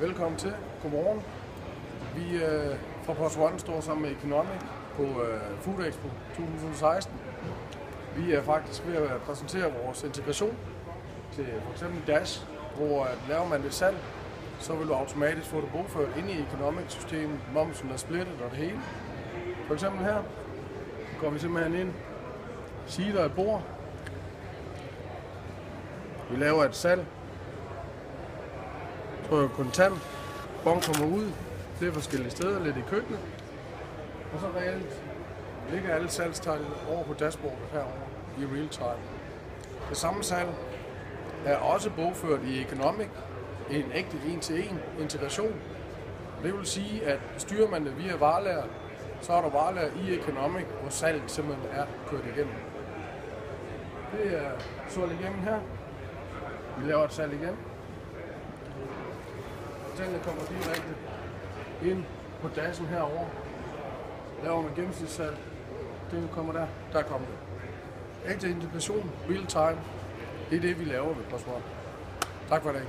Velkommen til. Godmorgen. Vi fra PostOne står sammen med Economic på Food Expo 2016. Vi er faktisk ved at præsentere vores integration til f.eks. Dash, hvor laver man et salg, så vil du automatisk få det bogført ind i Economic-systemet. Momsen er splittet og det hele. For eksempel her går vi simpelthen ind, siger et bord. Vi laver et salg. Trykker kontant. Bon kommer ud. Det er forskellige steder, lidt i køkkenet. Og så reelt ligger alle salgstal over på dashbordet herovre i real time. Det samme salg er også bogført i Economic, en ægte en-til-en integration. Det vil sige, at styrer man det via varelager, så er der varelager i Economic, hvor salget simpelthen er kørt igennem. Det er solgt igennem her. Vi laver et salg igen. Tingene kommer direkte ind på dashen herovre. Laver man gennemsnitssalg. Den kommer der. Der kommer det. Ægte integration, real time. Det er det, vi laver ved PostOne. Tak for i dag.